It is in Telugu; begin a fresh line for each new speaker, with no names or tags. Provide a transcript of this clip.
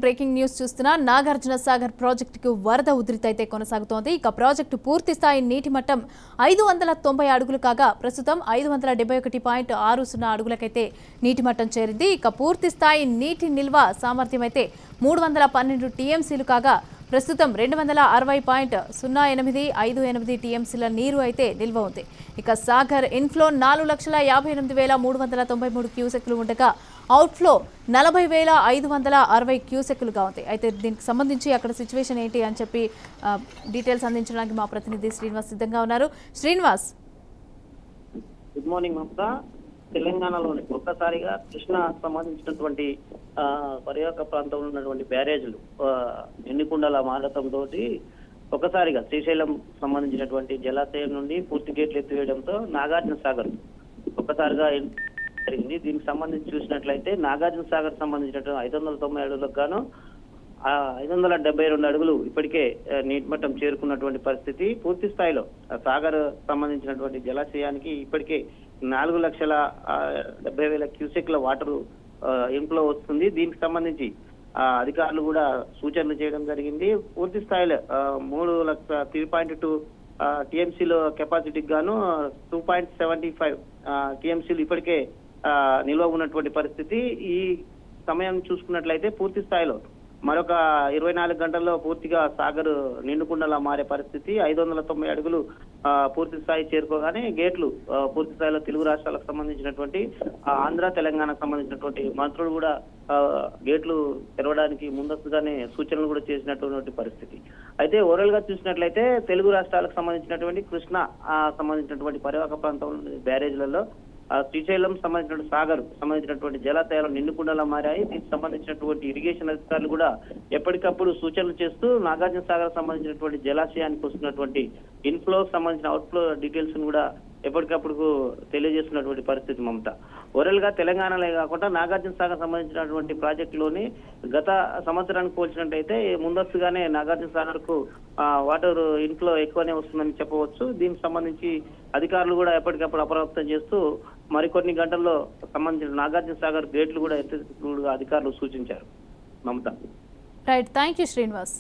బ్రేకింగ్ న్యూస్ చూస్తున్నా నాగార్జున సాగర్ ప్రాజెక్టుకు వరద ఉధృతి అయితే కొనసాగుతోంది. ఇక ప్రాజెక్టు పూర్తి స్థాయి నీటి మట్టం 590 అడుగులు కాగా ప్రస్తుతం 571.60 అడుగులకైతే నీటి మట్టం చేరింది. ఇక పూర్తి స్థాయి నీటి నిల్వ సామర్థ్యం అయితే 312 టీఎంసీలు కాగా ప్రస్తుతం 260.0858 టీఎంసీల నీరు అయితే నిల్వ ఉంది. ఇక సాగర్ ఇన్ఫ్లో 4,58,393 క్యూసెక్లు ఉండగా అవుట్ఫ్లో 40,560 క్యూసెక్లుగా ఉంది. అయితే దీనికి సంబంధించి అక్కడ సిచ్యువేషన్ ఏంటి అని చెప్పి డీటెయిల్స్ అందించడానికి మా ప్రతినిధి శ్రీనివాస్ సిద్ధంగా ఉన్నారు. Srinivas,
good morning Mamata. తెలంగాణలోని ఒక్కసారిగా కృష్ణా సంబంధించినటువంటి పర్యాటక ప్రాంతంలో ఉన్నటువంటి బ్యారేజ్లు ఎన్నికుండల మారటంతో ఒక్కసారిగా శ్రీశైలం సంబంధించినటువంటి జలాశయం నుండి పూర్తి గేట్లు ఎత్తివేయడంతో నాగార్జున సాగర్ ఒక్కసారిగా జరిగింది. దీనికి సంబంధించి చూసినట్లయితే నాగార్జున సాగర్ సంబంధించినటువంటి 590 అడుగులకు గాను 572 అడుగులు ఇప్పటికే నీటి మట్టం చేరుకున్నటువంటి పరిస్థితి. పూర్తి స్థాయిలో సాగర్ సంబంధించినటువంటి జలాశయానికి ఇప్పటికే 4,70,000 క్యూసెక్ల వాటర్ ఇన్ఫ్లో వస్తుంది. దీనికి సంబంధించి అధికారులు కూడా సూచనలు చేయడం జరిగింది. పూర్తి స్థాయిలో 3,3.2 టీఎంసీలో కెపాసిటీకి గాను 2.75 టీఎంసీలు ఇప్పటికే నిల్వ ఉన్నటువంటి పరిస్థితి. ఈ సమయం చూసుకున్నట్లయితే పూర్తి స్థాయిలో మరొక 24 గంటల్లో పూర్తిగా సాగర్ నిండుకుండలా మారే పరిస్థితి. 590 అడుగులు పూర్తి స్థాయి చేరుకోగానే గేట్లు పూర్తి స్థాయిలో తెలుగు రాష్ట్రాలకు సంబంధించినటువంటి ఆంధ్ర తెలంగాణకు సంబంధించినటువంటి మంత్రులు కూడా గేట్లు తెరవడానికి ముందస్తుగానే సూచనలు కూడా చేసినటువంటి పరిస్థితి. అయితే ఓవరాల్ గా చూసినట్లయితే తెలుగు రాష్ట్రాలకు సంబంధించినటువంటి కృష్ణా సంబంధించినటువంటి పరివాహక ప్రాంతంలో బ్యారేజ్లలో శ్రీశైలం సంబంధించినటువంటి సాగర్ సంబంధించినటువంటి జలాశయాలు నిండుకుండలా మారాయి. దీనికి సంబంధించినటువంటి ఇరిగేషన్ అధికారులు కూడా ఎప్పటికప్పుడు సూచనలు చేస్తూ నాగార్జున సాగర్ సంబంధించినటువంటి జలాశయానికి వస్తున్నటువంటి ఇన్ఫ్లో సంబంధించిన అవుట్ఫ్లో డీటెయిల్స్ కూడా ఎప్పటికప్పుడు తెలియజేస్తున్నటువంటి పరిస్థితి మమత. ఓవరాల్ గా తెలంగాణలో కాకుండా నాగార్జున సాగర్ సంబంధించినటువంటి ప్రాజెక్టులోని గత సంవత్సరానికి పోల్చినట్టయితే ముందస్తుగానే నాగార్జున సాగర్ కు వాటర్ ఇన్ఫ్లో ఎక్కువనే వస్తుందని చెప్పవచ్చు. దీనికి సంబంధించి అధికారులు కూడా ఎప్పటికప్పుడు అప్రమత్తం చేస్తూ మరికొన్ని గంటల్లో సంబంధించిన నాగార్జున సాగర్ గేట్లు కూడా ఎత్తి అధికారులు సూచించారు Mamata.
Right, thank you Srinivas.